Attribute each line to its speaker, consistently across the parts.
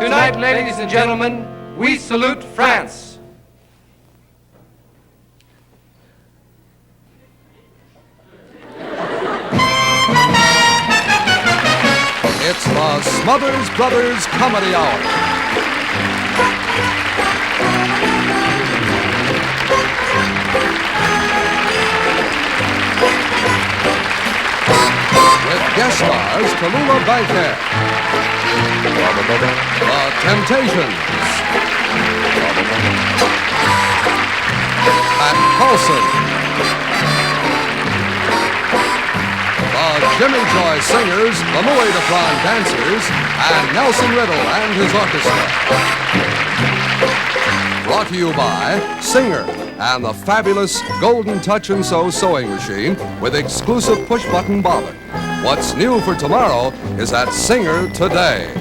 Speaker 1: Tonight, ladies and gentlemen, we salute France.
Speaker 2: It's the Smothers Brothers Comedy Hour. With guest stars Tallulah, Bankhead, The Temptations, Pat Paulson, the Jimmy Joy Singers, the Louis Dufresne Dancers, and Nelson Riddle and his orchestra. Brought to you by Singer and the fabulous Golden Touch and Sew sewing machine with exclusive push-button bobbin. What's new for tomorrow is at Singer today.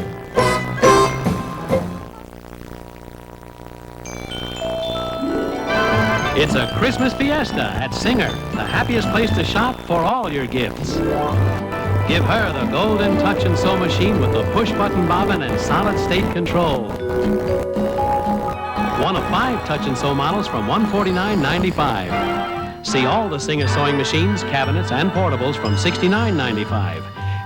Speaker 3: It's a Christmas fiesta at Singer, the happiest place to shop for all your gifts. Give her the Golden Touch and Sew machine with the push-button bobbin and solid-state control. One of 5 touch and sew models from $149.95. See all the Singer sewing machines, cabinets, and portables from $69.95.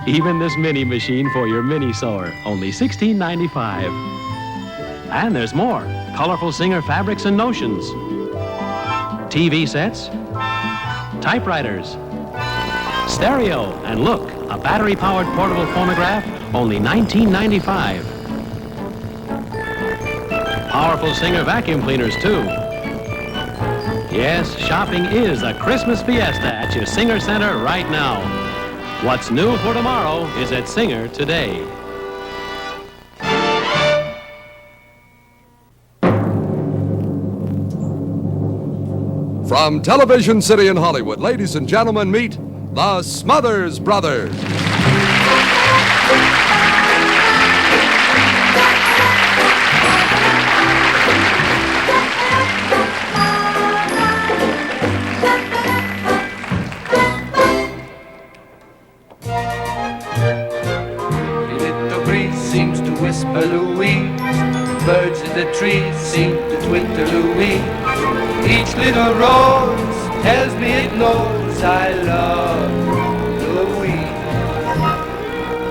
Speaker 3: Even this mini machine for your mini sewer, only $16.95. And there's more. Colorful Singer fabrics and notions. TV sets, typewriters, stereo, and look, a battery-powered portable phonograph, only $19.95. Powerful Singer vacuum cleaners, too. Yes, shopping is a Christmas fiesta at your Singer Center right now. What's new for tomorrow is at Singer today.
Speaker 2: From Television City in Hollywood, ladies and gentlemen, meet the Smothers Brothers.
Speaker 1: A little breeze seems to whisper Louise. Birds in the trees seem to twitter Louise. Each little rose tells me it knows I love Louise.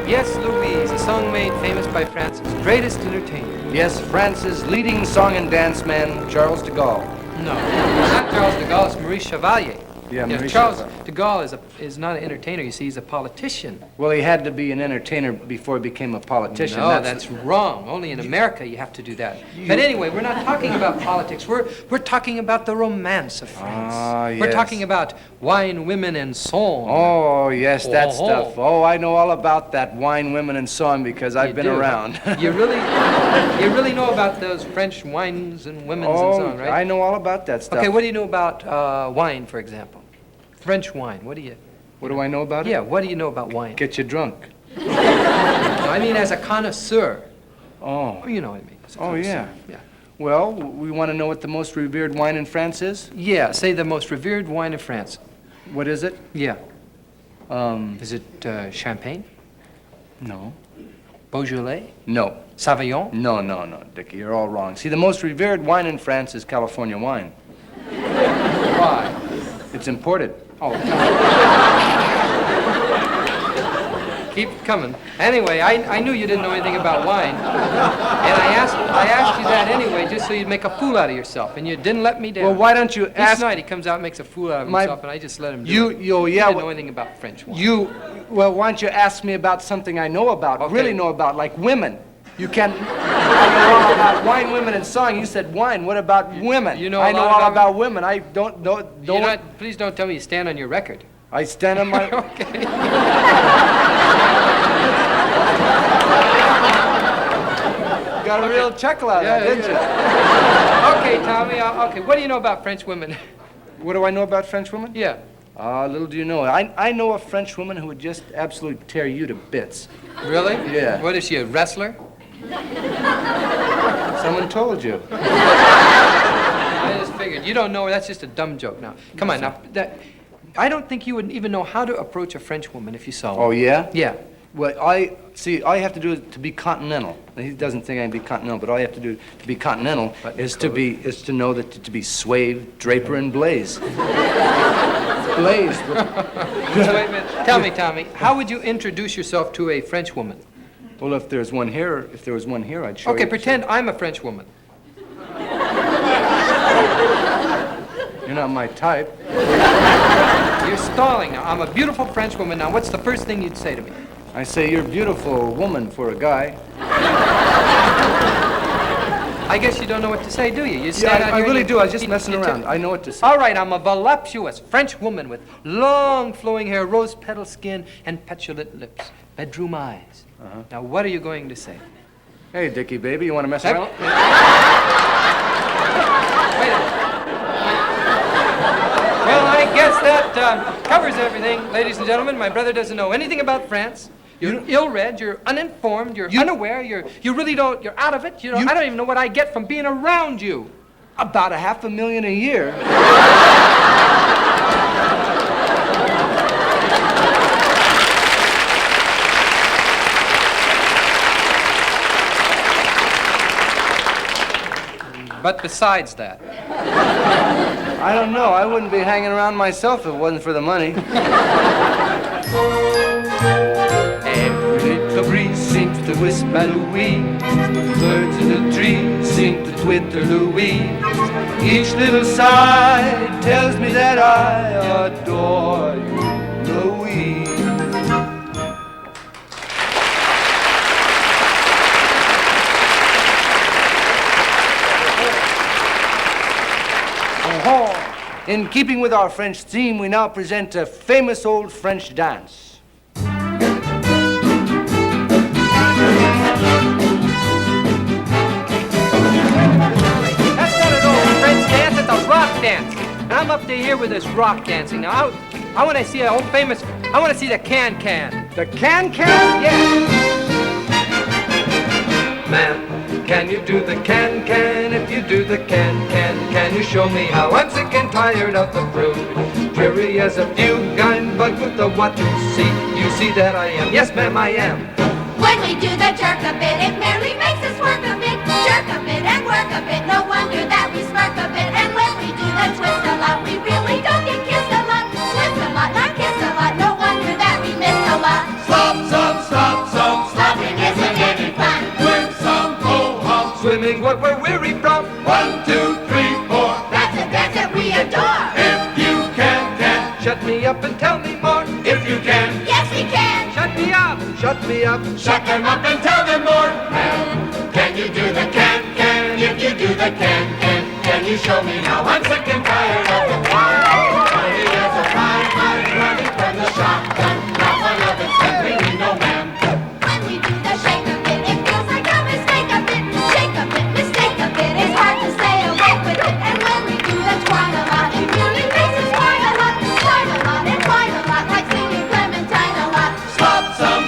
Speaker 4: Yes, Louise, a song made famous by France's greatest entertainer.
Speaker 5: Yes, France's leading song and dance man, Charles de Gaulle.
Speaker 4: No, not Charles de Gaulle, it's Maurice Chevalier.
Speaker 5: Yeah, Maurice
Speaker 4: Charles
Speaker 5: Chevalier.
Speaker 4: de Gaulle is not an entertainer, you see, he's a politician.
Speaker 5: Well, he had to be an entertainer before he became a politician.
Speaker 4: No, that's wrong. Only in America you have to do that. But anyway, we're not talking about politics. We're talking about the romance of France.
Speaker 5: Ah,
Speaker 4: We're
Speaker 5: yes.
Speaker 4: talking about wine, women, and song.
Speaker 5: Oh, yes, that
Speaker 4: Oh.
Speaker 5: stuff. Oh, I know all about that wine, women, and song because I've been
Speaker 4: do.
Speaker 5: around.
Speaker 4: You really know about those French wines and women's and song, right?
Speaker 5: I know all about that stuff.
Speaker 4: Okay, what do you know about wine, for example? French wine. What do
Speaker 5: I know about it?
Speaker 4: Yeah, what do you know about wine?
Speaker 5: Get you drunk.
Speaker 4: No, I mean as a connoisseur.
Speaker 5: Oh.
Speaker 4: You know what I mean. as a
Speaker 5: Oh,
Speaker 4: connoisseur.
Speaker 5: yeah. Well, we want to know what the most revered wine in France is?
Speaker 4: Yeah, say the most revered wine in France.
Speaker 5: What is it?
Speaker 4: Yeah. Is it Champagne?
Speaker 5: No.
Speaker 4: Beaujolais?
Speaker 5: No.
Speaker 4: Sauvignon?
Speaker 5: No, Dickie, you're all wrong. See, the most revered wine in France is California wine.
Speaker 4: Why?
Speaker 5: It's imported.
Speaker 4: Oh. Keep coming. Anyway, I knew you didn't know anything about wine, and I asked you that anyway, just so you'd make a fool out of yourself, and you didn't let me down.
Speaker 5: Well, why don't you
Speaker 4: Each
Speaker 5: ask...
Speaker 4: night he comes out and makes a fool out of himself, and I just let him do it.
Speaker 5: yeah,
Speaker 4: He didn't know anything about French wine.
Speaker 5: Well, why don't you ask me about something I know about,
Speaker 4: Okay.
Speaker 5: really know about, like women? You can... I know all about wine, women, and song. You said wine. What about women?
Speaker 4: You know
Speaker 5: I
Speaker 4: a
Speaker 5: know
Speaker 4: lot
Speaker 5: all
Speaker 4: about
Speaker 5: about women. I don't...
Speaker 4: Please don't tell me you stand on your record.
Speaker 5: I stand on my...
Speaker 4: Okay.
Speaker 5: Got a real chuckle out of that, didn't you?
Speaker 4: Okay, Tommy. Okay, what do you know about French women?
Speaker 5: What do I know about French women?
Speaker 4: Yeah.
Speaker 5: Little do you know. I know a French woman who would just absolutely tear you to bits.
Speaker 4: Really?
Speaker 5: Yeah.
Speaker 4: What is she, a wrestler?
Speaker 5: Someone told you.
Speaker 4: I just figured. You don't know her. That's just a dumb joke now. Come on, now. I don't think you would even know how to approach a French woman if you saw one.
Speaker 5: Oh, yeah?
Speaker 4: Yeah.
Speaker 5: Well, I have to do it to be continental. He doesn't think I can be continental, but all I have to do to be continental is to know that to be Swave, Draper, and Blaze. Blaze.
Speaker 4: Just wait a minute. Tell me, Tommy, how would you introduce yourself to a French woman?
Speaker 5: Well, if there was one here, I'd show you.
Speaker 4: Okay, pretend I'm a French woman.
Speaker 5: You're not my type.
Speaker 4: You're stalling now. I'm a beautiful French woman. Now, what's the first thing you'd say to me?
Speaker 5: I say you're a beautiful woman for a guy.
Speaker 4: I guess you don't know what to say, do you? You stand out
Speaker 5: I
Speaker 4: here
Speaker 5: really
Speaker 4: and
Speaker 5: do. I was just messing around. I know what to say.
Speaker 4: All right, I'm a voluptuous French woman with long flowing hair, rose petal skin, and petulant lips, bedroom eyes. Now, what are you going to say?
Speaker 5: Hey, Dickie, baby, you want to mess around?
Speaker 4: Wait a minute. Well, I guess that covers everything, ladies and gentlemen. My brother doesn't know anything about France. You're ill-read, you're uninformed, you're unaware, you really don't, you're out of it. I don't even know what I get from being around you.
Speaker 5: About $500,000 a year.
Speaker 4: But besides that,
Speaker 5: I don't know. I wouldn't be hanging around myself if it wasn't for the money.
Speaker 1: Every little breeze seems to whisper Louis. Birds in the trees seem to twitter Louis. Each little sigh tells me that I adore you, Louis.
Speaker 5: In keeping with our French theme, we now present a famous old French dance.
Speaker 4: that's not an old French dance, it's a rock dance. And I'm up to here with this rock dancing. Now, I want to see I want to see the can-can.
Speaker 5: The can-can?
Speaker 4: Yeah.
Speaker 1: Ma'am, can you do the can-can? If you do the can-can, can you show me how? I'm sick and tired of the fruit, dreary as a fugue. I'm bugged with the what to see. You see that I am. Yes, ma'am, I am.
Speaker 6: When we do the jerk a bit, it merely makes us work a bit. Jerk a bit and work a bit. No wonder that we smirk a bit. And when we do the twist a lot, we really don't get kissed a lot. Twist a lot, not kiss a lot. No wonder that we miss a lot. Slopping isn't any fun.
Speaker 1: Swimming what we're weary from. 1, 2, 3, 4.
Speaker 6: That's a dance that we adore.
Speaker 1: If you can. Shut me up and tell me more. If you can.
Speaker 6: Yes, we can.
Speaker 4: Shut me up.
Speaker 1: Shut me up.
Speaker 6: Shut them up and tell them more.
Speaker 1: Can you do the can? If you do the can you show me how? I'm sick and tired of the funny as a fine running from the shotgun. Not one of it's simply no ma'am.
Speaker 6: When we do the shake a bit, it feels like a mistake a bit. Shake a bit, mistake a bit. It's hard to stay awake with it. And when we do the twine a lot, it really makes us whine a lot. Twine a lot and whine a lot, like singing Clementine a lot.
Speaker 1: Stop some.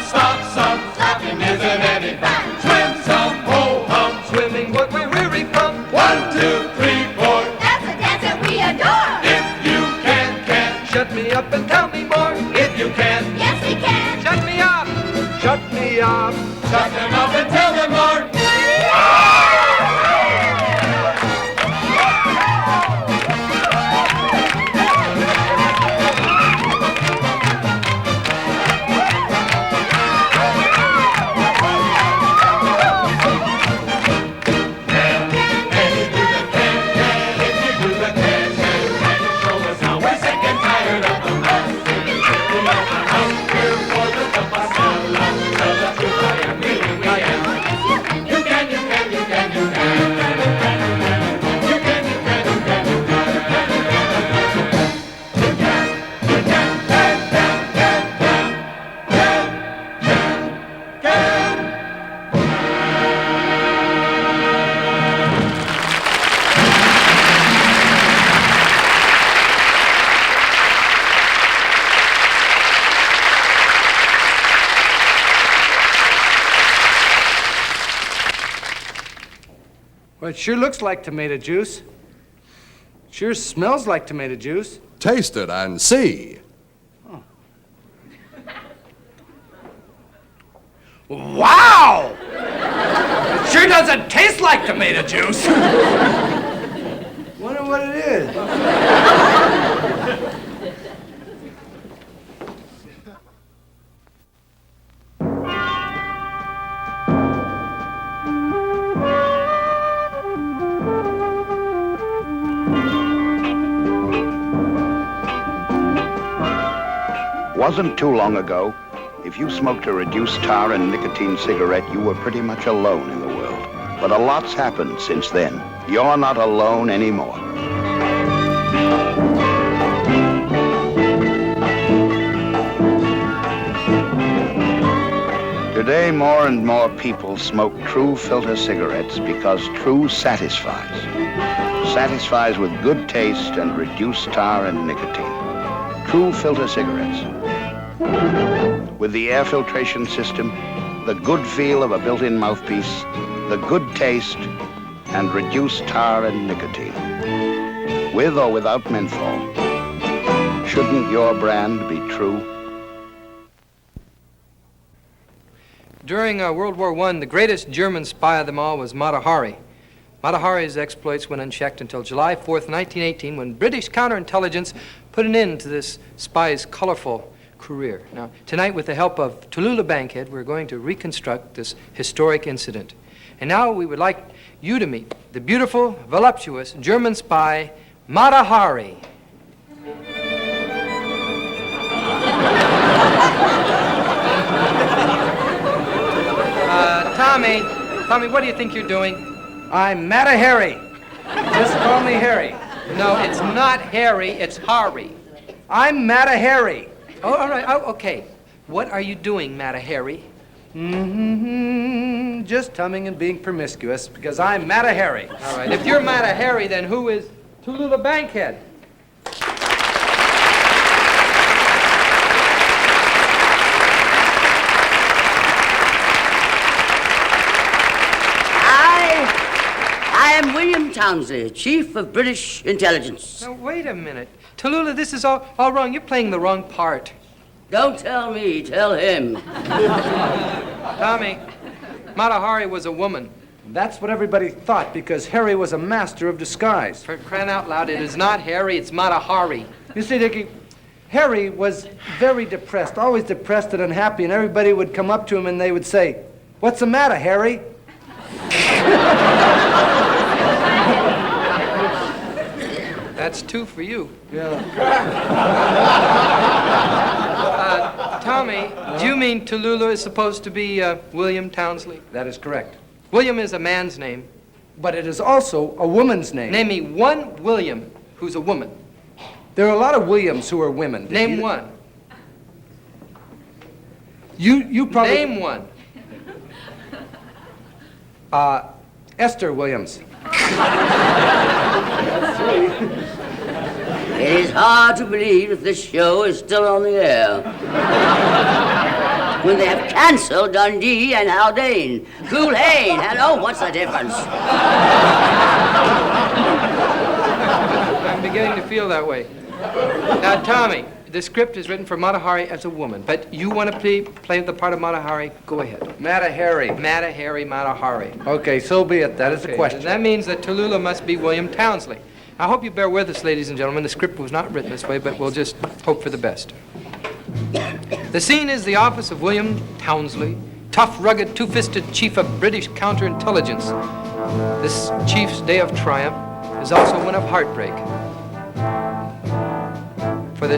Speaker 6: Stopping isn't any fun.
Speaker 1: Swim some, ho hum. Swimming what we're weary from. 1, 2, 3, 4.
Speaker 6: That's a dance that we adore.
Speaker 1: If you can. Shut me up and tell me more. If you can.
Speaker 6: Yes, we can.
Speaker 4: Shut me up.
Speaker 5: Shut me up.
Speaker 1: Shut them up and tell them more.
Speaker 5: Well, it sure looks like tomato juice. Sure smells like tomato juice.
Speaker 2: Taste it and see.
Speaker 5: Wow! It sure doesn't taste like tomato juice. Wonder what it is.
Speaker 7: Wasn't too long ago, if you smoked a reduced tar and nicotine cigarette, you were pretty much alone in the world. But a lot's happened since then. You're not alone anymore. Today, more and more people smoke true filter cigarettes because true satisfies. Satisfies with good taste and reduced tar and nicotine. True filter cigarettes. With the air filtration system, the good feel of a built-in mouthpiece, the good taste, and reduced tar and nicotine. With or without menthol. Shouldn't your brand be true?
Speaker 4: During World War I, the greatest German spy of them all was Mata Hari. Mata Hari's exploits went unchecked until July 4th, 1918, when British counterintelligence put an end to this spy's colorful career. Now, tonight, with the help of Tallulah Bankhead, we're going to reconstruct this historic incident. And now we would like you to meet the beautiful, voluptuous German spy, Mata Hari. Tommy, what do you think you're doing?
Speaker 5: I'm Mata Hari. Just call me Harry.
Speaker 4: No, it's not Harry, it's Hari.
Speaker 5: I'm Mata Hari.
Speaker 4: Oh, all right, okay. What are you doing, Mata Hari?
Speaker 5: Just humming and being promiscuous because I'm Mata Hari.
Speaker 4: All right, if you're Mata Hari, then who is Tallulah Bankhead?
Speaker 8: I am William Townsley, Chief of British Intelligence.
Speaker 4: Now, wait a minute. Tallulah, this is all wrong. You're playing the wrong part.
Speaker 8: Don't tell me, tell him.
Speaker 4: Tommy, Mata Hari was a woman.
Speaker 5: That's what everybody thought because Harry was a master of disguise.
Speaker 4: For crying out loud, it is not Harry, it's Mata Hari.
Speaker 5: You see, Dickie, Harry was very depressed, always depressed and unhappy, and everybody would come up to him and they would say, "What's the matter, Harry?"
Speaker 4: That's two for you.
Speaker 5: Yeah.
Speaker 4: Tommy, do you mean Tallulah is supposed to be William Townsley?
Speaker 5: That is correct.
Speaker 4: William is a man's name.
Speaker 5: But it is also a woman's name.
Speaker 4: Name me one William who's a woman.
Speaker 5: There are a lot of Williams who are women.
Speaker 4: Name one.
Speaker 5: You probably...
Speaker 4: Name one.
Speaker 5: Esther Williams.
Speaker 8: It is hard to believe that this show is still on the air. When they have cancelled Dundee and Haldane. Cool Hayne, hello, what's the difference?
Speaker 4: I'm beginning to feel that way. Now, Tommy, the script is written for Mata Hari as a woman, but you want to play the part of Mata Hari? Go ahead.
Speaker 5: Mata Hari.
Speaker 4: Mata Hari, Mata Hari.
Speaker 5: Okay, so be it. That is the question.
Speaker 4: That means that Tallulah must be William Townsley. I hope you bear with us, ladies and gentlemen. The script was not written this way, but we'll just hope for the best. The scene is the office of William Townsley, tough, rugged, two-fisted chief of British counterintelligence. This chief's day of triumph is also one of heartbreak. For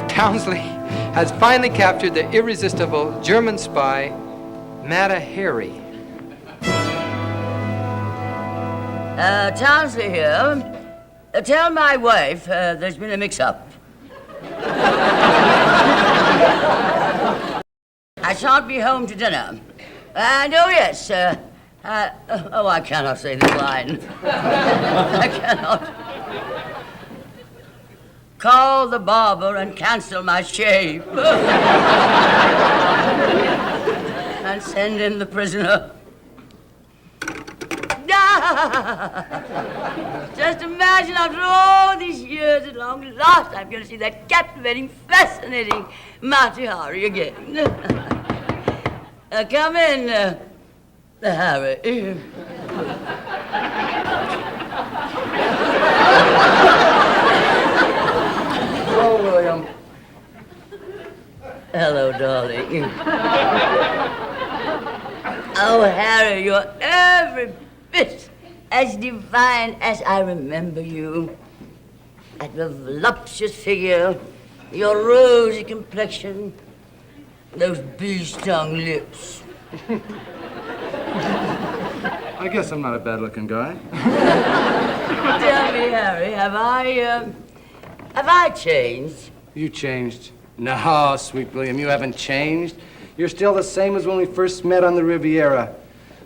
Speaker 4: Townsley has finally captured the irresistible German spy, Mata Hari.
Speaker 8: Townsley here. Tell my wife there's been a mix-up. I shan't be home to dinner. And oh yes, I cannot say this line. I cannot. Call the barber and cancel my shave. And send in the prisoner. Just imagine after all these years, at long last, I'm going to see that captivating, fascinating Mata Hari again. Come in, Harry.
Speaker 5: Hello, William.
Speaker 8: Hello, darling. Oh, Harry, you're every bit as divine as I remember you. That voluptuous figure, your rosy complexion, those bee-stung lips.
Speaker 5: I guess I'm not a bad-looking guy.
Speaker 8: Tell me, Harry, have I changed?
Speaker 5: You changed. No, sweet William, you haven't changed. You're still the same as when we first met on the Riviera.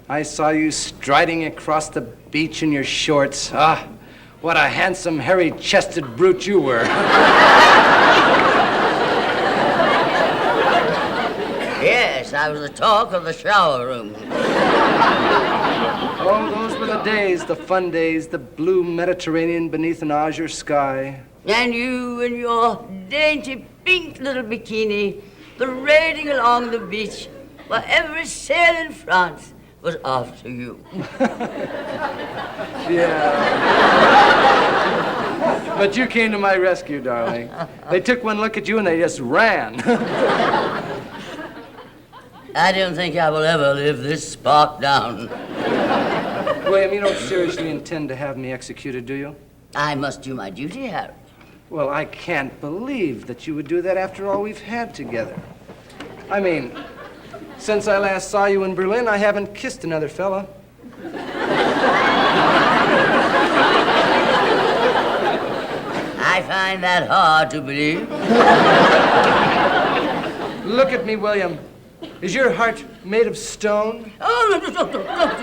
Speaker 5: I saw you striding across the beach in your shorts. Ah, what a handsome, hairy-chested brute you were.
Speaker 8: Yes, I was the talk of the shower room.
Speaker 5: Oh, those were the days, the fun days, the blue Mediterranean beneath an azure sky.
Speaker 8: And you in your dainty pink little bikini, parading along the beach while every sail in France was after you.
Speaker 5: Yeah. But you came to my rescue, darling. They took one look at you and they just ran.
Speaker 8: I don't think I will ever live this spark down.
Speaker 5: William, you don't seriously intend to have me executed, do you?
Speaker 8: I must do my duty, Harry.
Speaker 5: Well, I can't believe that you would do that after all we've had together. I mean, since I last saw you in Berlin, I haven't kissed another fella.
Speaker 8: I find that hard to believe.
Speaker 5: Look at me, William. Is your heart made of stone?
Speaker 8: Oh, no, don't do that.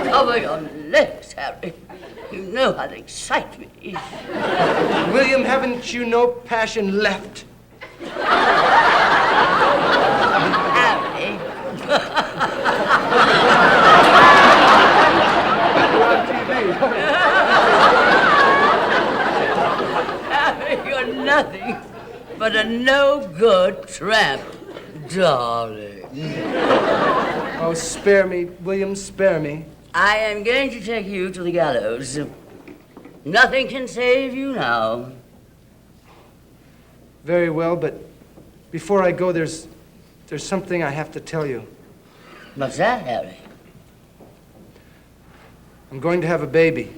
Speaker 8: Cover your legs, Harry. You know how they excite me.
Speaker 5: William, haven't you no passion left?
Speaker 8: Harry. Harry, you're nothing but a no-good tramp, darling.
Speaker 5: Oh, spare me, William, spare me.
Speaker 8: I am going to take you to the gallows. Nothing can save you now.
Speaker 5: Very well, but before I go, there's something I have to tell you.
Speaker 8: What's that, Harry?
Speaker 5: I'm going to have a baby.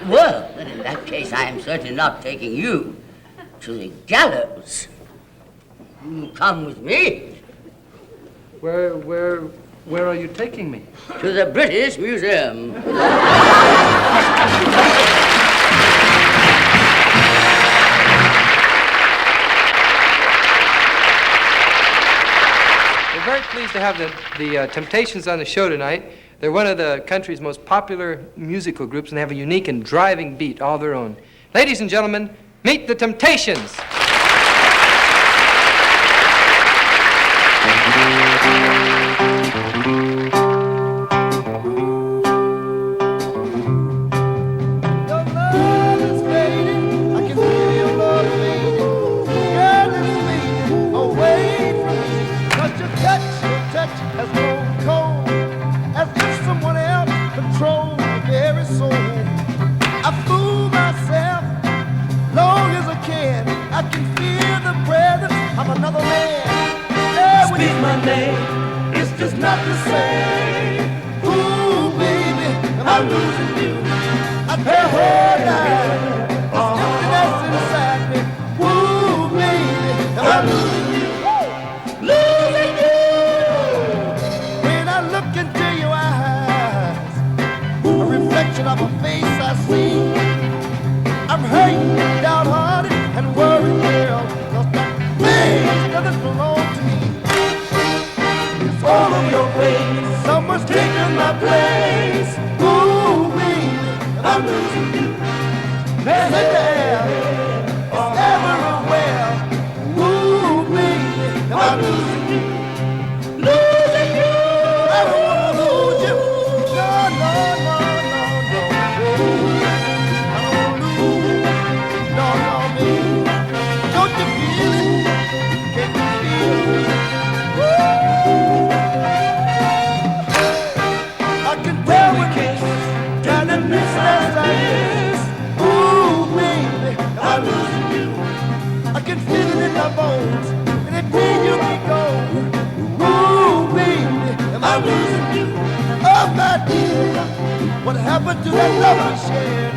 Speaker 8: Well, then in that case, I am certainly not taking you to the gallows. You come with me
Speaker 5: Where are you taking me?
Speaker 8: to the British Museum.
Speaker 4: We're very pleased to have the Temptations on the show tonight. They're one of the country's most popular musical groups and have a unique and driving beat all their own. Ladies and gentlemen, meet the Temptations.
Speaker 9: Your love is fading. I can feel your love fading. Girl, it's fading away from me. 'Cause your touch has grown cold, as if someone else controlled my very soul. I fool myself long as I can. I can feel the presence of another man. Speak my name, it's just not the same. Ooh, baby, am I losing you? I can't hold down the emptiness inside me. Ooh, baby, am I losing you? Losing you. When I look into your eyes, a reflection of a face I see. I'm hurting, downhearted, and worried, girl, 'cause that place doesn't belong to me. It's all of your ways. Someone's taken my place. Ooh, baby, I'm losing you. Listen there, it's everywhere. Ooh, baby, I'm losing you. Losing you. I don't wanna lose you. to that love I shared.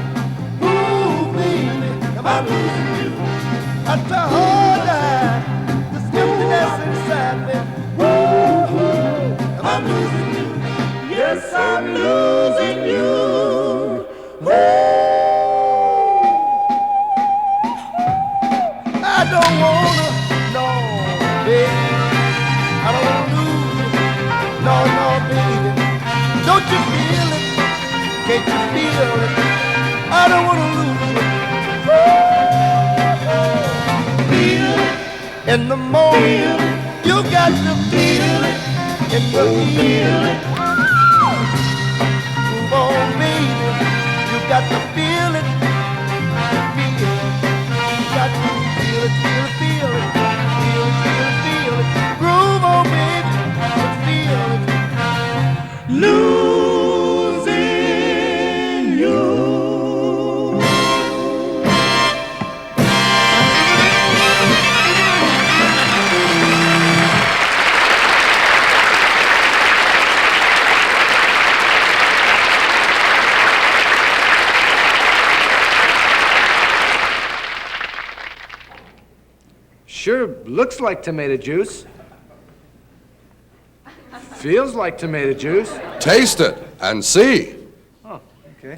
Speaker 9: Ooh, baby, am I losing you? After all that, this emptiness inside me. Ooh, am I losing you? Yes, I'm losing you. I don't wanna, no, baby. I don't wanna lose you. No, no, baby. Don't you feel it? Can't you feel it? I don't wanna lose you. Feel it in the morning. You got to feel it in the evening. Move on, baby. You got to feel it. Feel it. You got to feel it, feel it, feel it. Feel it, feel it, feel it. Groove on, baby. Feel it. Losing you.
Speaker 5: Sure looks like tomato juice. Feels like tomato juice.
Speaker 2: Taste it and see.
Speaker 5: Oh, okay.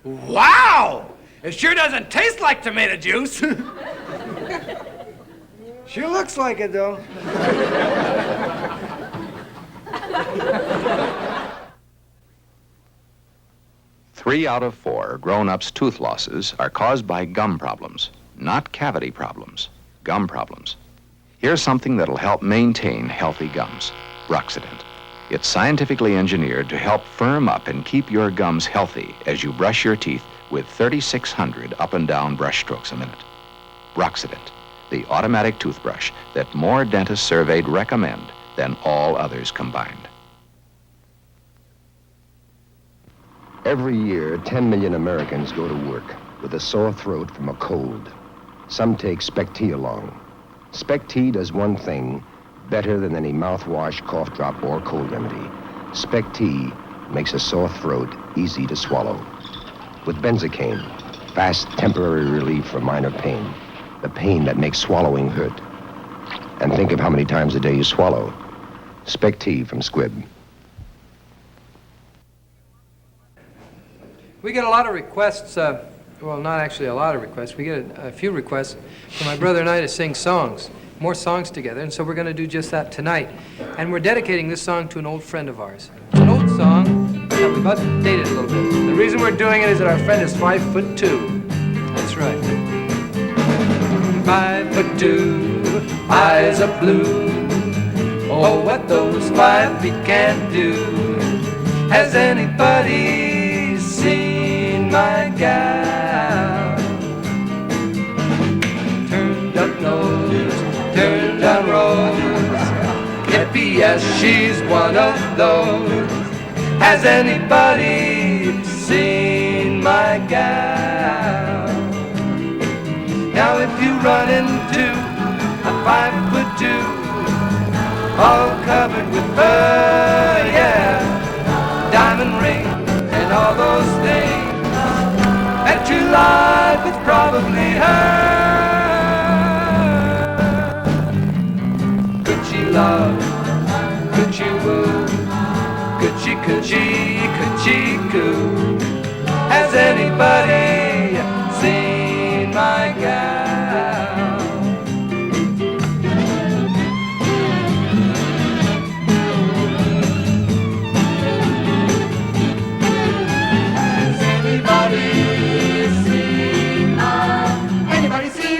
Speaker 5: Wow! It sure doesn't taste like tomato juice. Sure looks like it, though.
Speaker 10: 3 out of 4 grown-ups' tooth losses are caused by gum problems, not cavity problems, gum problems. Here's something that'll help maintain healthy gums: Broxident. It's scientifically engineered to help firm up and keep your gums healthy as you brush your teeth with 3,600 up and down brush strokes a minute. Broxident, the automatic toothbrush that more dentists surveyed recommend than all others combined.
Speaker 11: Every year, 10 million Americans go to work with a sore throat from a cold. Some take Spec-T along. Spec-T does one thing better than any mouthwash, cough drop, or cold remedy. Spec-T makes a sore throat easy to swallow. With benzocaine, fast temporary relief for minor pain, the pain that makes swallowing hurt. And think of how many times a day you swallow. Spec-T from Squibb.
Speaker 4: We get a lot of requests, well, not actually a lot of requests. We get a few requests for my brother and I to sing songs, more songs together, and so we're going to do just that tonight. And we're dedicating this song to an old friend of ours. It's an old song that we've updated a little bit.
Speaker 5: The reason we're doing it is that our friend is 5'2".
Speaker 4: That's right.
Speaker 1: 5'2", eyes are blue. Oh, what those 5 feet can do. Has anybody seen my gal? Turned up nose, turned down rose. Yet B.S. she's one of those. Has anybody seen my gal? Now if you run into a 5'2", all covered with fur, yeah, diamond ring and all those things, that your life is probably her. Could she love? Could she woo? Could she coo? Has anybody seen my gal?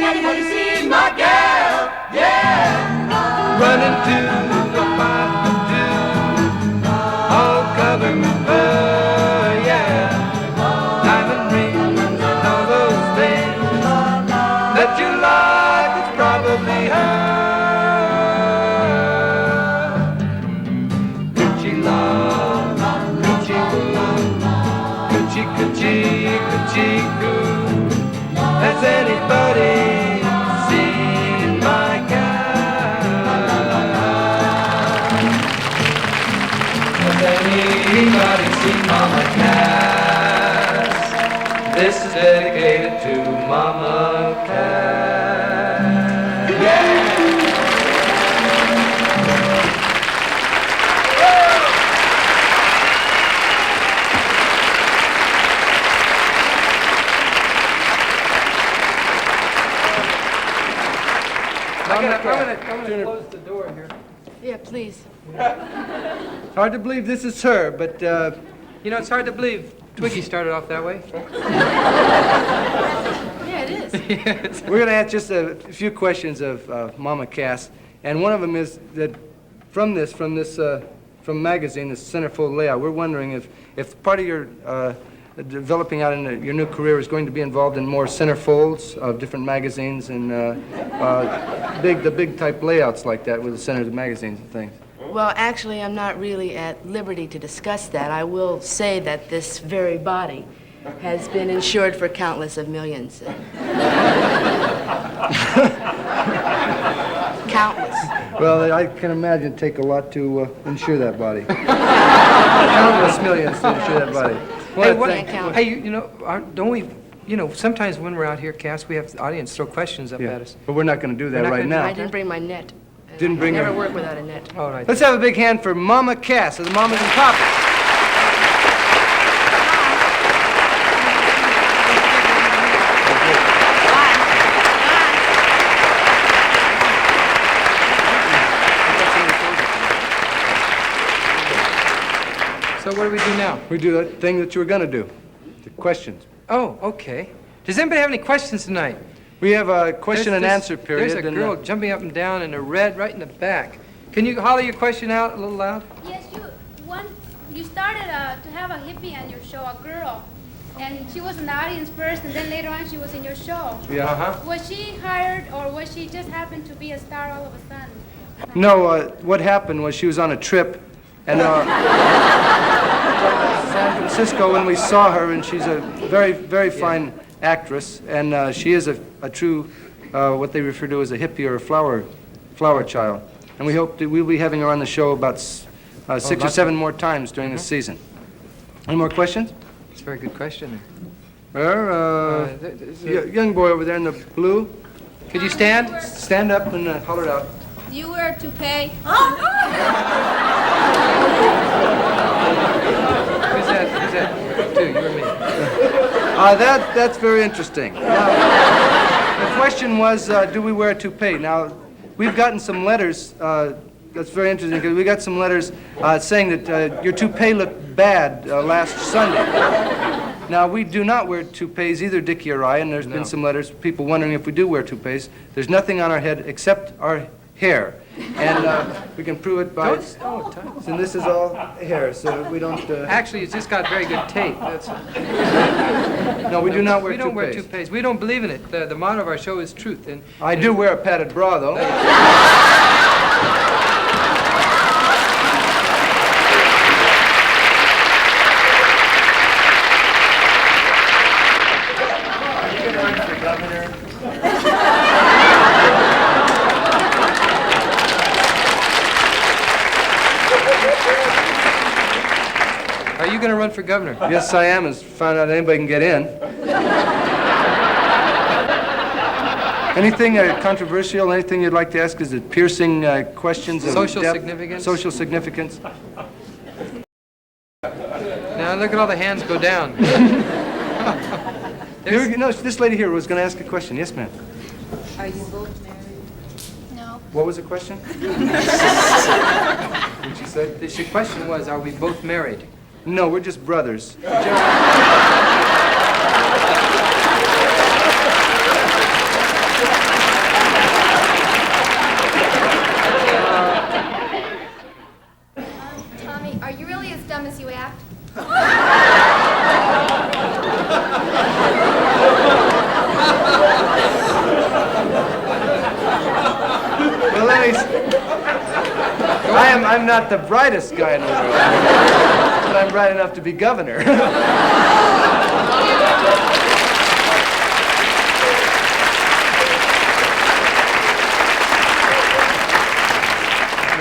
Speaker 1: Anybody seen my gal? Yeah! Running to the 5'2", all covered with fur, yeah. Diamond rings and all those things, that you like is probably her. Could she love? Could she woo? Could she coo? Has anybody seen my gal? Has anybody This is dedicated to Mama Cat. Yeah!
Speaker 4: I'm gonna close the door here.
Speaker 12: Yeah, please.
Speaker 4: It's hard to believe this is her, but, you know, it's hard to believe Twiggy started off that way.
Speaker 12: Yeah, it is.
Speaker 4: Yes.
Speaker 5: We're going to ask just a few questions of Mama Cass, and one of them is that from magazine, this centerfold layout, we're wondering if part of your developing out in your new career is going to be involved in more centerfolds of different magazines and the big type layouts like that with the centers of magazines and things.
Speaker 12: Well, actually, I'm not really at liberty to discuss that. I will say that this very body has been insured for countless of millions. Countless.
Speaker 5: Well, I can imagine it'd take a lot to insure that body. Countless millions to insure that body.
Speaker 4: Hey, you know, don't we, you know, sometimes when we're out here, Cass, we have the audience throw questions up at us.
Speaker 5: But we're not going to do that right now.
Speaker 12: I didn't bring my net.
Speaker 5: Didn't bring
Speaker 12: I never
Speaker 5: her.
Speaker 12: work without a net.
Speaker 4: All right.
Speaker 5: Let's have a big hand for Mama Cass of the Mamas and Papas.
Speaker 4: So what do we do now?
Speaker 5: We do that thing that you were going to do, the questions.
Speaker 4: Oh, okay. Does anybody have any questions tonight?
Speaker 5: We have a question and answer period.
Speaker 4: There's a
Speaker 5: and,
Speaker 4: girl jumping up and down in a red right in the back. Can you holler your question out a little loud?
Speaker 13: Yes, you started to have a hippie on your show, a girl, and she was in the audience first, and then later on she was in your show.
Speaker 5: Yeah.
Speaker 4: Uh-huh.
Speaker 13: Was she hired, or was she just happened to be a star all of a sudden?
Speaker 5: No, what happened was she was on a trip, and San Francisco when we saw her, and she's a very, very fine actress, and she is a true, what they refer to as a hippie or a flower child. And we hope that we'll be having her on the show about 6 or 7 more times during this season. Any more questions?
Speaker 4: It's a very good question.
Speaker 5: Young boy over there in the blue.
Speaker 4: Could you stand?
Speaker 5: Stand up and holler it out.
Speaker 13: Do you wear a toupee?
Speaker 4: Who's that? Two, you or me?
Speaker 5: That's very interesting. Now, the question was, do we wear a toupee? Now, we've gotten some letters. That's very interesting because we got some letters saying that your toupee looked bad last Sunday. Now, we do not wear toupees either, Dickie or I, and there's been some letters, people wondering if we do wear toupees. There's nothing on our head except our hair. And we can prove it by... And this is all hair, so we don't...
Speaker 4: Actually, it's just got very good tape. That's...
Speaker 5: No, we do not wear toupees.
Speaker 4: We don't wear toupees. We don't believe in it. The motto of our show is truth. And
Speaker 5: I do wear a padded bra, though.
Speaker 4: Are you going to run for governor?
Speaker 5: Yes, I am, as found out anybody can get in. Anything controversial, anything you'd like to ask? Is it piercing questions of
Speaker 4: Social
Speaker 5: depth?
Speaker 4: significance?
Speaker 5: Social significance.
Speaker 4: Now look at all the hands go down.
Speaker 5: No, this lady here was going to ask a question. Yes, ma'am.
Speaker 13: Are you both married? No.
Speaker 5: What was the question? What she said?
Speaker 4: The question was, are we both married?
Speaker 5: No, we're just brothers.
Speaker 13: Tommy, are you really as dumb as you act?
Speaker 5: Well, ladies, I'm not the brightest guy in the world, but I'm bright enough to be governor. No,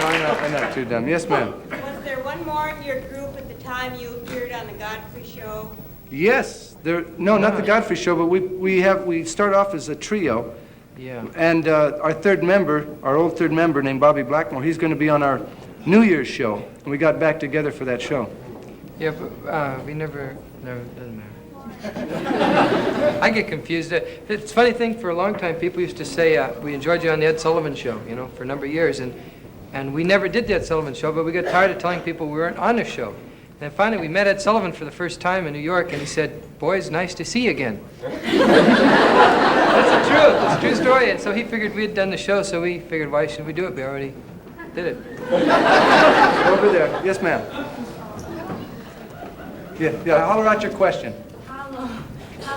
Speaker 5: I'm not too dumb. Yes, ma'am.
Speaker 14: Was there one more in your group at the time you appeared on the Godfrey show?
Speaker 5: Yes, no, not the Godfrey Show, but we start off as a trio.
Speaker 4: Yeah.
Speaker 5: And our old third member named Bobby Blackmore, he's going to be on our New Year's show. And we got back together for that show.
Speaker 4: Yeah, but we never, doesn't matter. I get confused. It's a funny thing, for a long time, people used to say, we enjoyed you on the Ed Sullivan Show, for a number of years. And we never did the Ed Sullivan Show, but we got tired of telling people we weren't on the show. And then finally, we met Ed Sullivan for the first time in New York, and he said, "Boys, nice to see you again." That's the truth. It's a true story. And so he figured we had done the show, so we figured, why should we do it? We already did it.
Speaker 5: Over there. Yes, ma'am. Yeah, holler out your question.
Speaker 14: How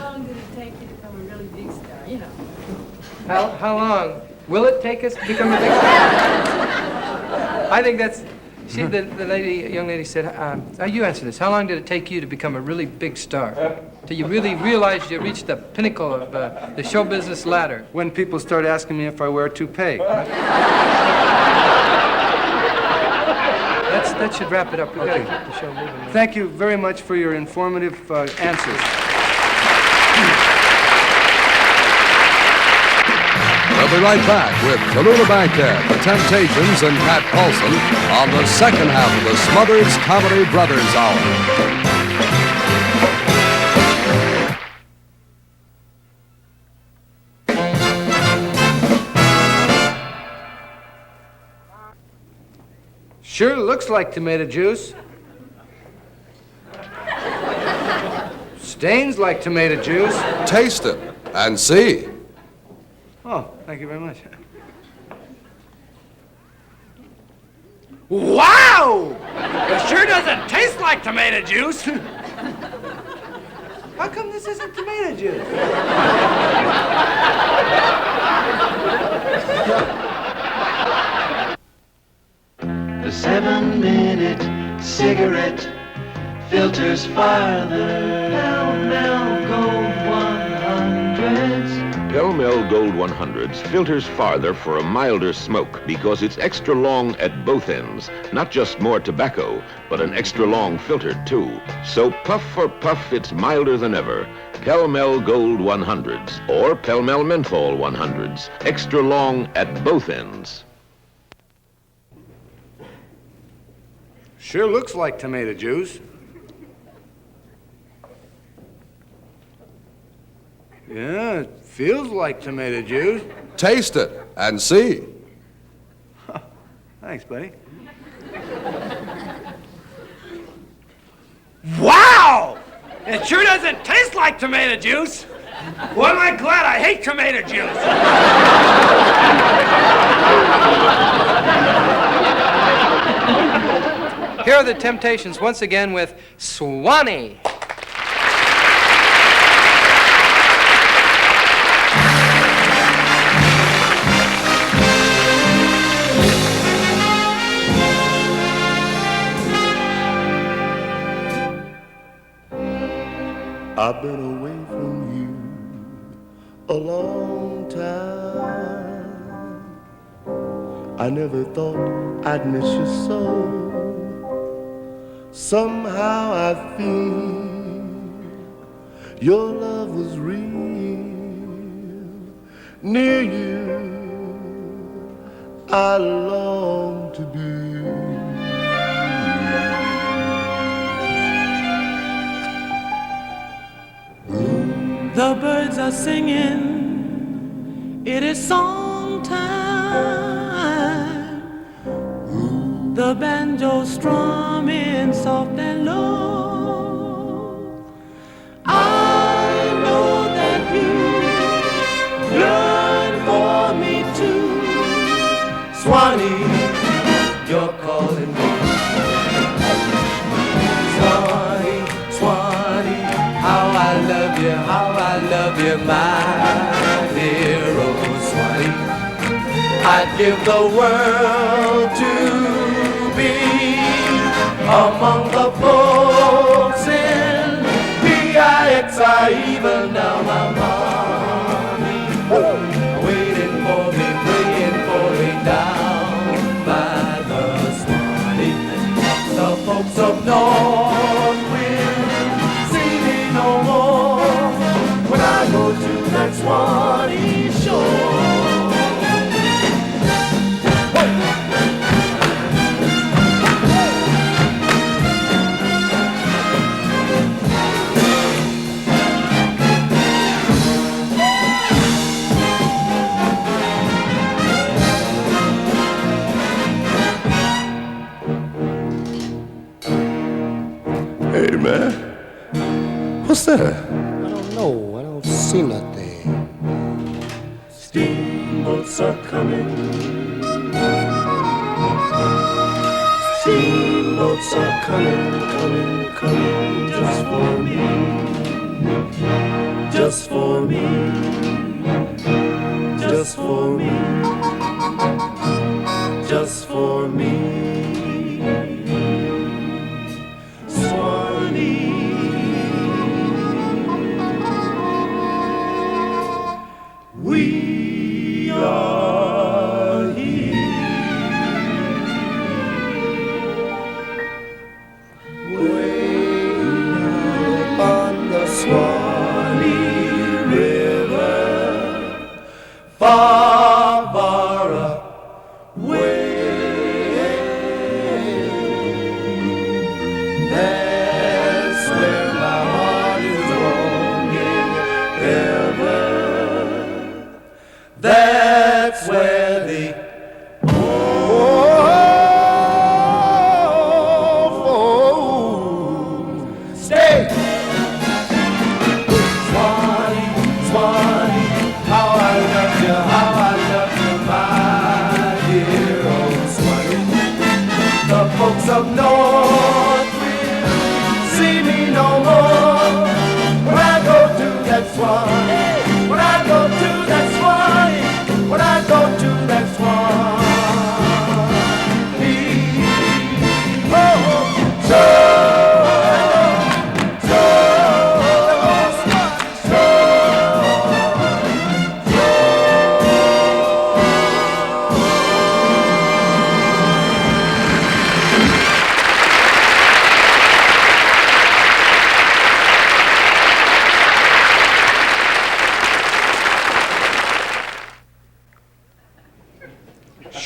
Speaker 14: long did it take you to become a really big star,
Speaker 4: How long will it take us to become a big star? I think that's... the young lady said, you answer this. How long did it take you to become a really big star? Till you really realized you reached the pinnacle of the show business ladder?
Speaker 5: When people start asking me if I wear a toupee.
Speaker 4: That should wrap it up. We've got to keep the show moving now.
Speaker 5: Thank you very much for your informative answers.
Speaker 2: We'll be right back with Tallulah Bankhead, The Temptations, and Pat Paulson on the second half of the Smothers Comedy Brothers Hour.
Speaker 5: Sure looks like tomato juice. Stains like tomato juice.
Speaker 2: Taste it and see.
Speaker 5: Oh, thank you very much. Wow! It sure doesn't taste like tomato juice. How come this isn't tomato juice?
Speaker 1: A 7-minute cigarette filters farther. Pell-mell Gold 100s.
Speaker 15: Pell-mell Gold 100s filters farther for a milder smoke because it's extra long at both ends. Not just more tobacco, but an extra long filter, too. So puff for puff, it's milder than ever. Pell-mell Gold 100s or Pell-mell Menthol 100s. Extra long at both ends.
Speaker 5: Sure looks like tomato juice. Yeah, it feels like tomato juice.
Speaker 2: Taste it and see.
Speaker 5: Thanks, buddy. Wow! It sure doesn't taste like tomato juice. Well, am I glad I hate tomato juice.
Speaker 4: Here are the Temptations once again with Swanee.
Speaker 9: I've been away from you a long time. I never thought I'd miss you so. Somehow I feel your love was real. Near you, I long to be.
Speaker 1: The birds are singing, it is song time. The banjo strumming soft and low. I know that you yearn for me too. Swanee, you're calling me. Swanee, Swanee, how I love you, my hero, Swanee. I'd give the world to be among the folks in PIXI, even now my mommy waiting for me, praying for me down by the Swanee. The folks of North Wind singing
Speaker 16: What's that?
Speaker 17: I don't know. I don't see nothing. Steamboats are coming. Steamboats are coming, coming, coming, just for me. Just for me. Just for me. Just for me. Swanee. We are here, way up on the Swanee River, far, far away. That's where my heart is longing ever. That's where the folks stay. Swanee, Swanee, how I love you, my dear old Swanee. The folks up north will see me no more when I go to that Swanee. When I go to that Swanee. When I go to that Swanee, oh,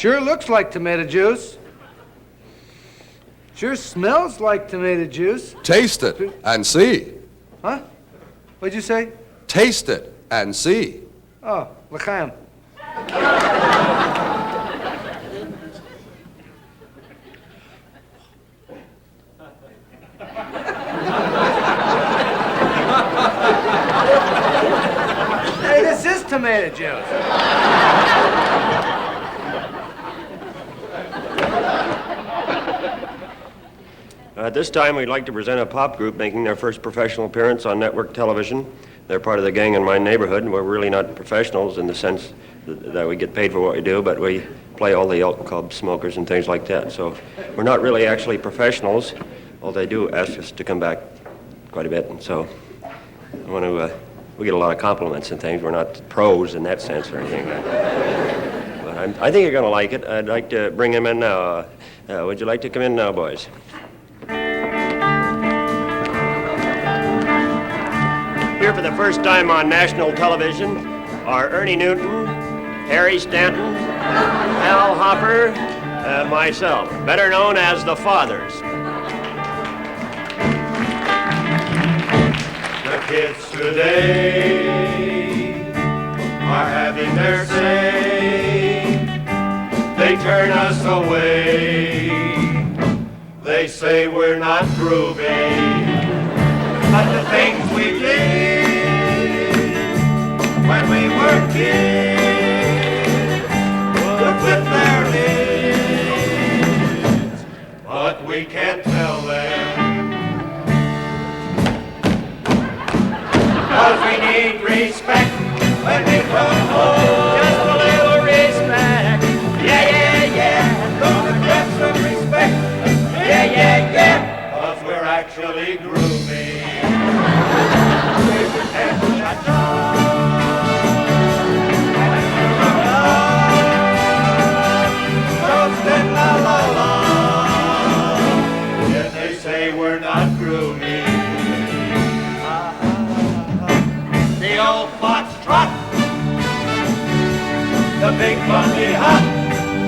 Speaker 5: Sure looks like tomato juice. Sure smells like tomato juice.
Speaker 2: Taste it and see.
Speaker 5: Huh? What'd you say?
Speaker 2: Taste it and see.
Speaker 5: Oh, l'chaim. Hey, this is tomato juice.
Speaker 18: At this time, we'd like to present a pop group making their first professional appearance on network television. They're part of the gang in my neighborhood, and we're really not professionals in the sense that we get paid for what we do, but we play all the elk club smokers and things like that. So we're not really actually professionals, although they do ask us to come back quite a bit. And so I want to, we get a lot of compliments and things. We're not pros in that sense or anything like that. But I think you're going to like it. I'd like to bring him in now. Would you like to come in now, boys? Here for the first time on national television are Ernie Newton, Harry Stanton, Al Hopper, and myself, better known as the Fathers.
Speaker 17: The kids today are having their say. They turn us away. They say we're not groovy. But the things we did when we were kids would whip their lids, but we can't tell them, 'cause we need respect when we come home. Just a little respect, yeah, yeah, yeah. Gonna get some respect, yeah, yeah, yeah. 'Cause we're actually groovy. Yet they say we're not groovy. The old foxtrot, the big bunny hop,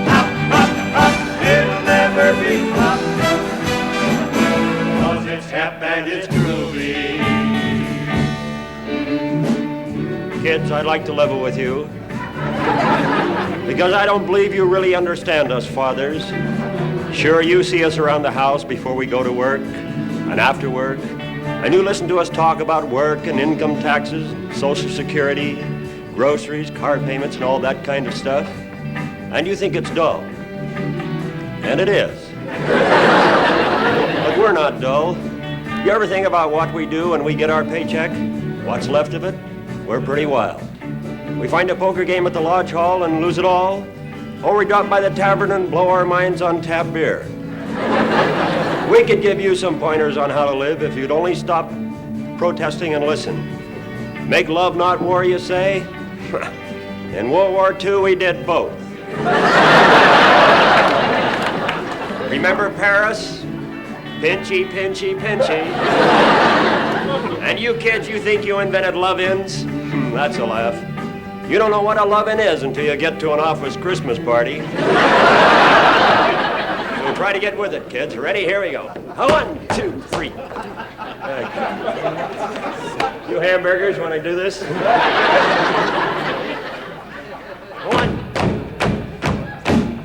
Speaker 17: hop, hop, hop, it'll never be hop, 'cause it's hap and it's groovy.
Speaker 18: Kids, I'd like to level with you, because I don't believe you really understand us fathers. Sure, you see us around the house before we go to work and after work, And you listen to us talk about work and income taxes, Social Security, groceries, car payments, and all that kind of stuff. And you think it's dull. And it is. But we're not dull. You ever think about what we do when we get our paycheck? What's left of it? We're pretty wild. We find a poker game at the lodge hall and lose it all, or we drop by the tavern and blow our minds on tap beer. We could give you some pointers on how to live if you'd only stop protesting and listen. Make love, not war, you say? In World War II, we did both. Remember Paris? Pinchy, pinchy, pinchy. And you kids, you think you invented love-ins? That's a laugh. You don't know what a love-in is until you get to an office Christmas party. So try to get with it, kids. Ready? Here we go. 1, 2, 3. You hamburgers, want to do this? 1.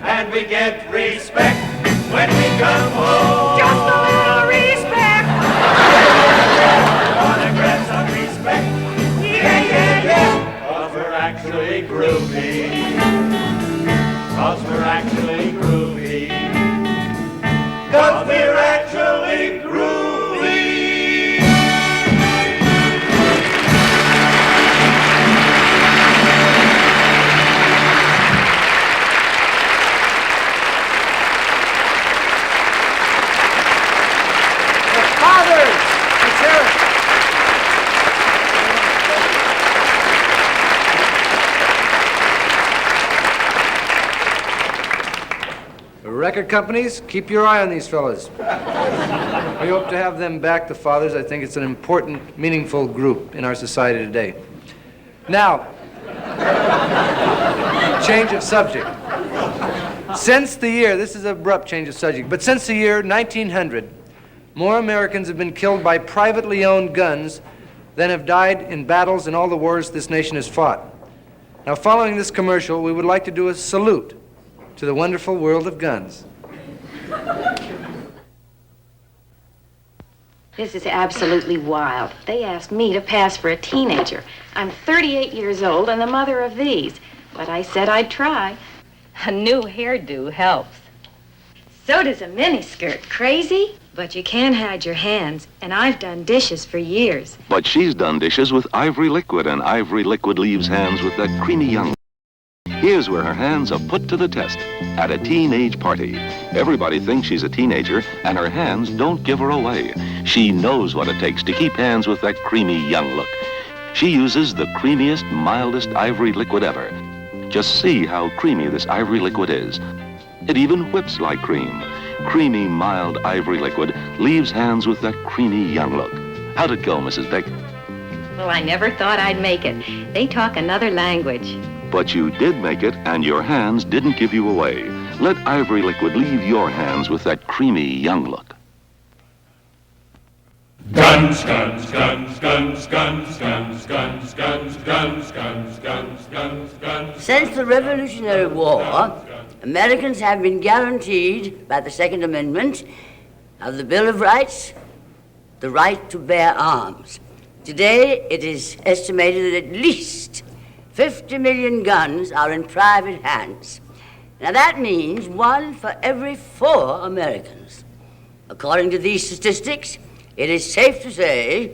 Speaker 17: And we get respect when we come home.
Speaker 6: Just a little respect.
Speaker 17: Wanna grab some respect?
Speaker 6: Yeah, yeah, yeah.
Speaker 17: 'Cause we're actually groovy. 'Cause we're actually groovy. 'Cause we're actually groovy.
Speaker 4: Fathers! Let's hear it. The record companies, keep your eye on these fellas. We hope to have them back, the Fathers. I think it's an important, meaningful group in our society today. Now, change of subject. Since the year, this is an abrupt change of subject, but since the year 1900, more Americans have been killed by privately owned guns than have died in battles in all the wars this nation has fought. Now, following this commercial, we would like to do a salute to the wonderful world of guns.
Speaker 16: This is absolutely wild. They asked me to pass for a teenager. I'm 38 years old and the mother of these, but I said I'd try. A new hairdo helps. So does a miniskirt. Crazy? But you can't hide your hands, and I've done dishes for years.
Speaker 10: But she's done dishes with Ivory Liquid, and Ivory Liquid leaves hands with that creamy young. Here's where her hands are put to the test. At a teenage party. Everybody thinks she's a teenager, and her hands don't give her away. She knows what it takes to keep hands with that creamy young look. She uses the creamiest, mildest Ivory Liquid ever. Just see how creamy this Ivory Liquid is. It even whips like cream. Creamy, mild Ivory Liquid leaves hands with that creamy young look. How'd it go, Mrs. Pick?
Speaker 16: Well, I never thought I'd make it. They talk another language.
Speaker 10: But you did make it, and your hands didn't give you away. Let Ivory Liquid leave your hands with that creamy young look.
Speaker 17: Guns, guns, guns, guns, guns, guns, guns, guns, guns, guns, guns, guns, guns.
Speaker 8: Since the Revolutionary War, Americans have been guaranteed by the Second Amendment of the Bill of Rights the right to bear arms. Today, it is estimated that at least 50 million guns are in private hands. Now that means 1 for every 4 Americans. According to these statistics, it is safe to say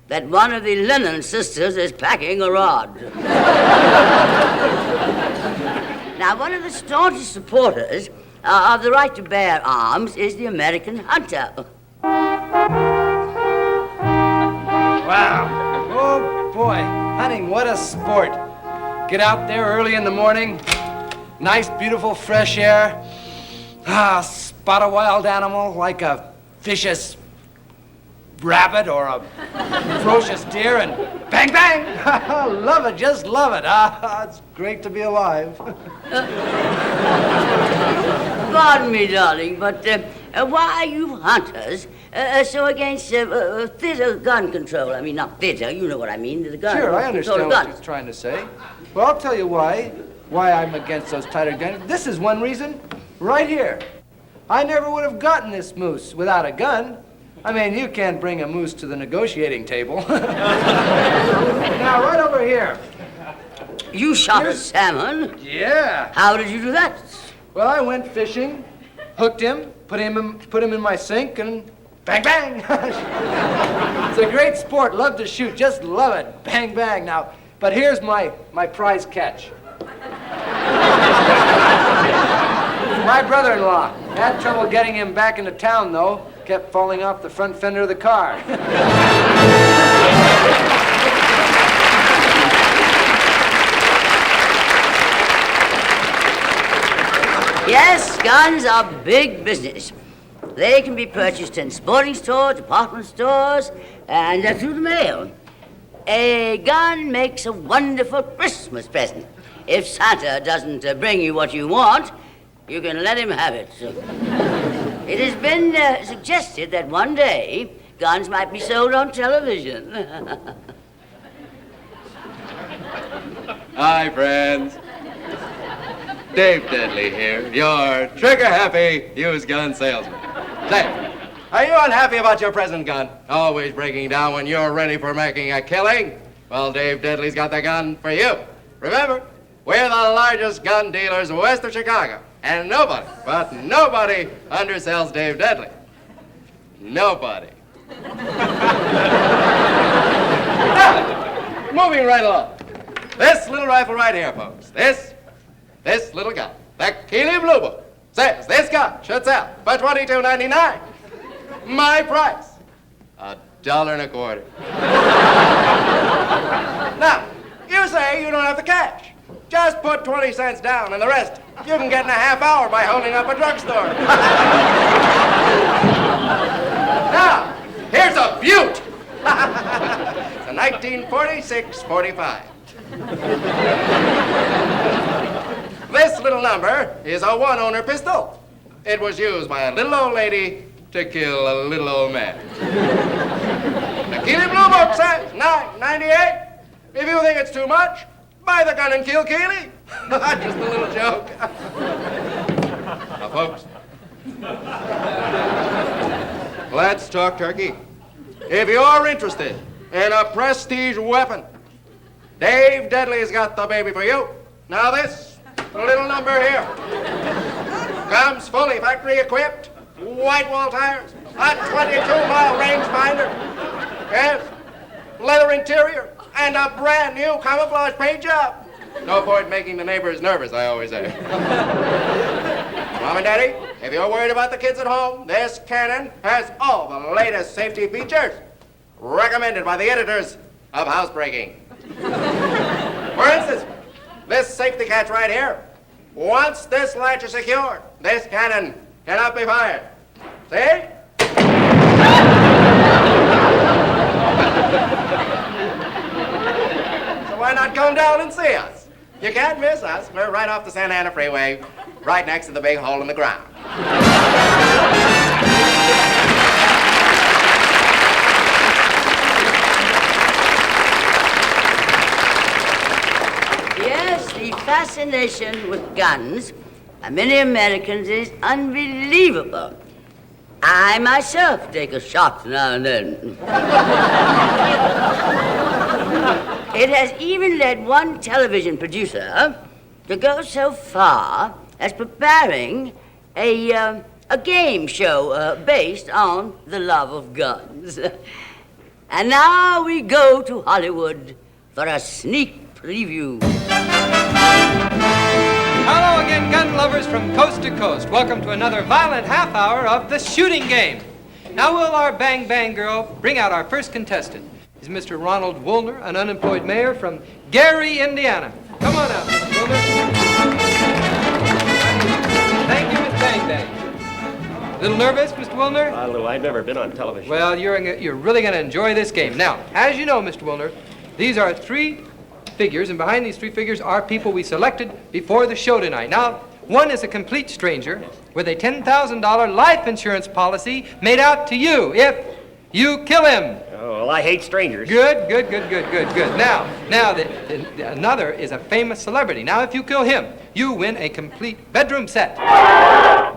Speaker 8: that one of the Lennon sisters is packing a rod. Now, one of the staunchest supporters of the right to bear arms is the American hunter.
Speaker 4: Wow. Oh, boy. Hunting, what a sport. Get out there early in the morning. Nice, beautiful, fresh air. Spot a wild animal like a vicious rabbit or a ferocious deer and bang, bang. Love it, just love it. It's great to be alive.
Speaker 8: Pardon me, darling, but why are you hunters so against theater gun control? I mean, not theater, you know what I mean, the gun.
Speaker 4: Sure, I understand
Speaker 8: control of
Speaker 4: what
Speaker 8: guns.
Speaker 4: you're trying to say. Well, I'll tell you why I'm against those tighter guns. This is one reason, right here. I never would have gotten this moose without a gun.
Speaker 5: I mean, you can't bring a moose to the negotiating table. Now, right over here.
Speaker 8: You shot a salmon?
Speaker 5: Yeah.
Speaker 8: How did you do that?
Speaker 5: Well, I went fishing, hooked him, put him in my sink, and bang, bang. It's a great sport. Love to shoot. Just love it. Bang, bang. Now, but here's my prize catch. My brother-in-law. Had trouble getting him back into town, though. Kept falling off the front fender of the car.
Speaker 8: Yes, guns are big business. They can be purchased in sporting stores, department stores, and through the mail. A gun makes a wonderful Christmas present. If Santa doesn't bring you what you want, you can let him have it. It has been suggested that one day guns might be sold on television.
Speaker 19: Hi, friends. Dave Deadly here, your trigger-happy used gun salesman. Say, are you unhappy about your present gun? Always breaking down when you're ready for making a killing? Well, Dave Deadly's got the gun for you. Remember, we're the largest gun dealers west of Chicago. And nobody, but nobody, undersells Dave Deadly. Nobody. Now, moving right along. This little rifle right here, folks. This little gun, the Keeley Blue Book, says this gun should sell for $22.99. My price, $1.25. Now, you say you don't have the cash. Just put 20 cents down and the rest you can get in a half hour by holding up a drugstore. Now, here's a beaut. It's a 1946-45. This little number is a one-owner pistol. It was used by a little old lady to kill a little old man. The Keeley Blue Book says $9.98. If you think it's too much, buy the gun and kill Keeley. Just a little joke. Now, folks, let's talk turkey. If you're interested in a prestige weapon, Dave Deadly's got the baby for you. Now, this little number here comes fully factory equipped, white wall tires, a 22-mile rangefinder, yes, leather interior, and a brand new camouflage paint job. No point making the neighbors nervous, I always say. Mom and Daddy, if you're worried about the kids at home, this cannon has all the latest safety features recommended by the editors of Housebreaking. For instance, this safety catch right here. Once this latch is secured, this cannon cannot be fired. See? So why not come down and see us? You can't miss us. We're right off the Santa Ana Freeway, right next to the big hole in the ground.
Speaker 8: Yes, the fascination with guns by many Americans is unbelievable. I myself take a shot now and then. It has even led one television producer to go so far as preparing a game show based on the love of guns. And now we go to Hollywood for a sneak preview.
Speaker 4: Hello again, gun lovers from coast to coast. Welcome to another violent half hour of the shooting game. Now will our Bang Bang Girl bring out our first contestant. He's Mr. Ronald Woolner, an unemployed mayor from Gary, Indiana. Come on out, Mr. Woolner. Thank you, Miss Bang Bang. A little nervous, Mr. Woolner?
Speaker 18: Lou, I've never been on television.
Speaker 4: Well, you're really going to enjoy this game. Now, as you know, Mr. Woolner, these are three figures, and behind these three figures are people we selected before the show tonight. Now, one is a complete stranger with a $10,000 life insurance policy made out to you if you kill him.
Speaker 18: Oh, well, I hate strangers.
Speaker 4: Good. Now, another is a famous celebrity. Now, if you kill him, you win a complete bedroom set.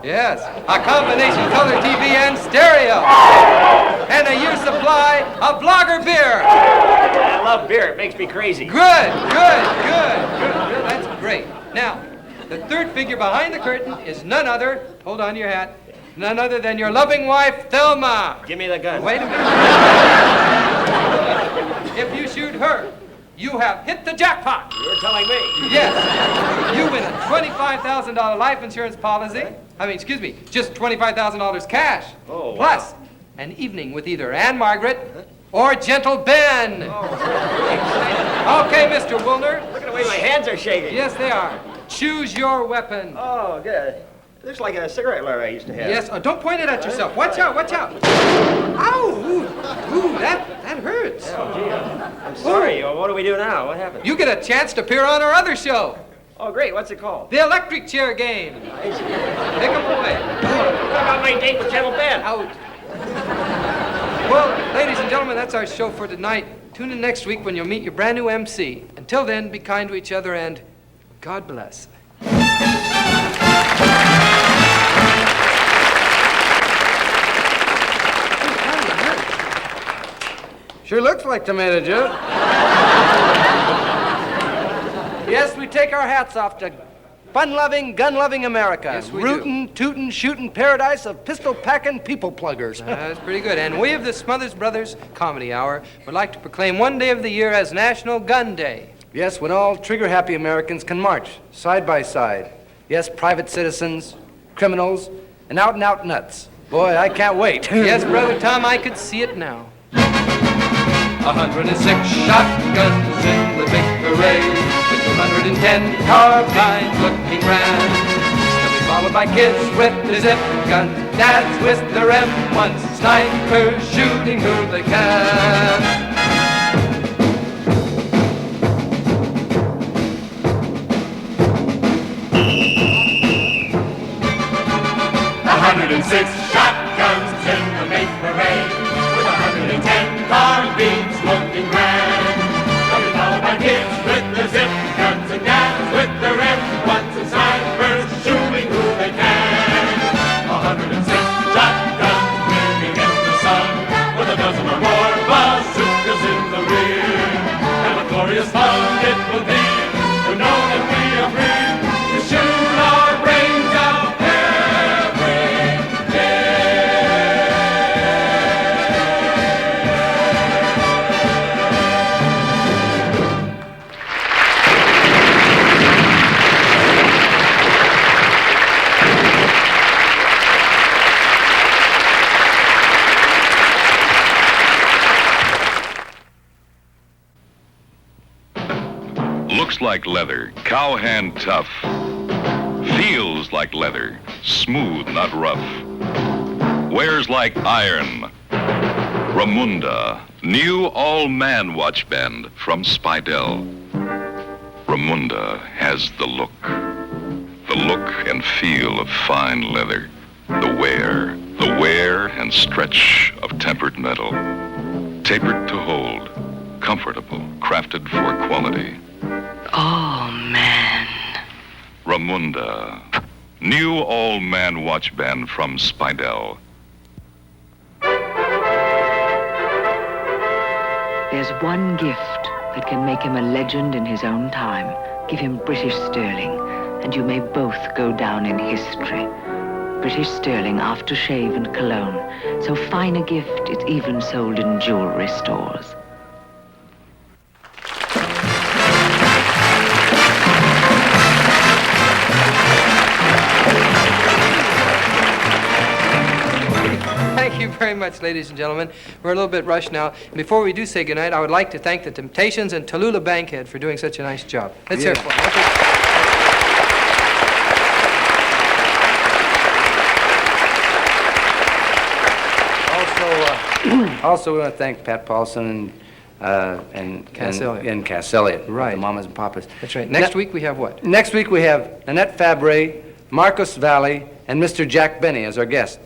Speaker 4: Yes, a combination color TV and stereo. And a year's supply of lager beer.
Speaker 20: I love beer. It makes me crazy.
Speaker 4: Good. That's great. Now, the third figure behind the curtain is none other, hold on to your hat, none other than your loving wife, Thelma.
Speaker 20: Give me the gun.
Speaker 4: Wait a minute. If you shoot her, you have hit the jackpot.
Speaker 20: You're telling me.
Speaker 4: Yes. You win a $25,000 life insurance policy. Just $25,000 cash.
Speaker 20: Oh, wow.
Speaker 4: Plus, an evening with either Anne Margaret or Gentle Ben. Okay, Mr. Woolner.
Speaker 20: Look at the way my hands are shaking.
Speaker 4: Yes, they are. Choose your weapon.
Speaker 20: Oh, good. Looks like a cigarette lighter I used to have.
Speaker 4: Yes, don't point it at yourself. Watch out. Ow! Ooh, that hurts.
Speaker 20: Oh, gee, I'm sorry. Well, what do we do now? What happened?
Speaker 4: You get a chance to appear on our other show.
Speaker 20: Oh, great. What's it called?
Speaker 4: The electric chair game.
Speaker 20: I see.
Speaker 4: Pick 'em away.
Speaker 20: What about my date with Gentle Ben?
Speaker 4: Out. Well, ladies and gentlemen, that's our show for tonight. Tune in next week when you'll meet your brand new MC. Until then, be kind to each other and God bless. Sure looks like tomato juice. Yes, we take our hats off to fun-loving, gun-loving America.
Speaker 5: Yes, we
Speaker 4: Rootin', tootin', shootin' paradise of pistol-packing people pluggers. That's pretty good. And we of the Smothers Brothers Comedy Hour would like to proclaim one day of the year as National Gun Day.
Speaker 5: Yes, when all trigger-happy Americans can march side by side. Yes, private citizens, criminals, and out-and-out nuts. Boy, I can't wait.
Speaker 4: Yes, Brother Tom, I could see it now.
Speaker 1: 106 shotguns in the big parade, with 210 carbines looking grand. They'll be followed by kids with the zip guns, dads with their M1s, snipers shooting who they can. 106 shotguns in the big parade, with 110 carbines looking grand. They'll be followed by kids with their zip guns and dads with their M1s and snipers shooting who they can. 106 shotguns gleaming in the sun, with a dozen or more bazookas in the rear. And what glorious fun it will be to know that we are free to shoot our brains out every
Speaker 21: Looks like leather, cowhand tough. Feels like leather, smooth, not rough. Wears like iron. Ramunda, new all-man watch band from Spidell. Ramunda has the look and feel of fine leather. The wear and stretch of tempered metal. Tapered to hold, comfortable, crafted for quality.
Speaker 22: Oh, man.
Speaker 21: Ramunda, new all-man watch band from Spidell.
Speaker 22: There's one gift that can make him a legend in his own time. Give him British sterling, and you may both go down in history. British sterling aftershave and cologne. So fine a gift, it's even sold in jewelry stores.
Speaker 4: Thank you very much, ladies and gentlemen. We're a little bit rushed now. And before we do say goodnight, I would like to thank the Temptations and Tallulah Bankhead for doing such a nice job. Let's hear it for them.
Speaker 5: Also, we want to thank Pat Paulson and
Speaker 4: Cass Elliott.
Speaker 5: And Cass Elliott.
Speaker 4: Right.
Speaker 5: The Mamas and Papas.
Speaker 4: That's right. Next week we have what?
Speaker 5: Next week we have Annette Fabre, Marcus Valley, and Mr. Jack Benny as our guest.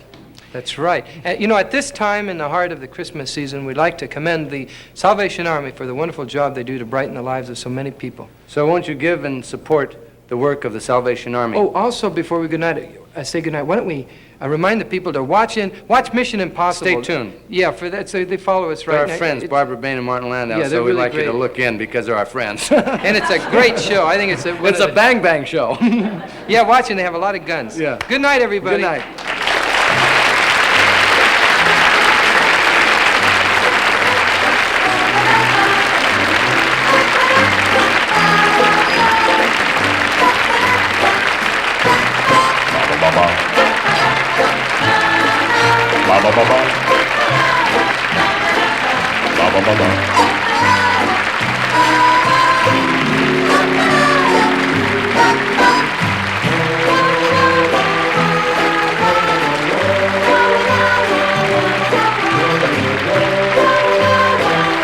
Speaker 4: That's right. You know, at this time in the heart of the Christmas season, we'd like to commend the Salvation Army for the wonderful job they do to brighten the lives of so many people.
Speaker 5: So won't you give and support the work of the Salvation Army.
Speaker 4: Oh, also, before we say goodnight, why don't we remind the people to watch Mission Impossible.
Speaker 5: Stay tuned.
Speaker 4: Yeah, for that, so they follow us right
Speaker 5: They're
Speaker 4: now.
Speaker 5: our friends, Barbara Bain and Martin Landau,
Speaker 4: Yeah, they're
Speaker 5: so we'd
Speaker 4: really
Speaker 5: like you to
Speaker 4: great.
Speaker 5: look in because they're our friends.
Speaker 4: And it's a great show. I think it's
Speaker 5: a bang-bang show.
Speaker 4: Yeah, watching, they have a lot of guns.
Speaker 5: Yeah.
Speaker 4: Good night, everybody.
Speaker 5: Good night.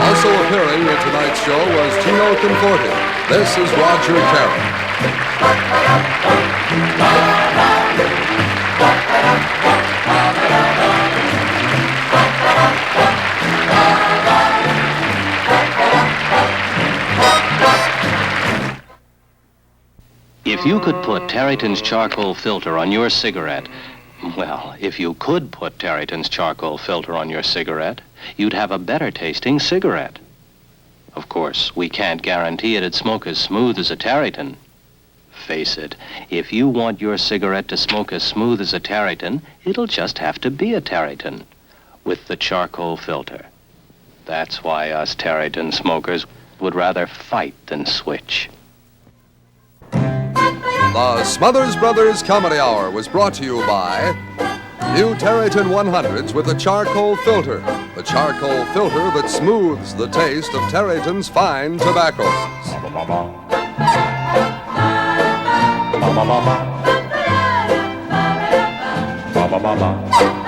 Speaker 2: Also appearing in tonight's show was Tino Conforti. This is Roger Carroll.
Speaker 3: If you could put Tareyton's charcoal filter on your cigarette, well, if you could put Tareyton's charcoal filter on your cigarette, you'd have a better tasting cigarette. Of course, we can't guarantee it'd smoke as smooth as a Tareyton. Face it, if you want your cigarette to smoke as smooth as a Tareyton, it'll just have to be a Tareyton with the charcoal filter. That's why us Tareyton smokers would rather fight than switch.
Speaker 2: The Smothers Brothers Comedy Hour was brought to you by new Tareyton 100s with a charcoal filter. The charcoal filter that smooths the taste of Tareyton's fine tobaccos.
Speaker 17: Ba ba ba ba.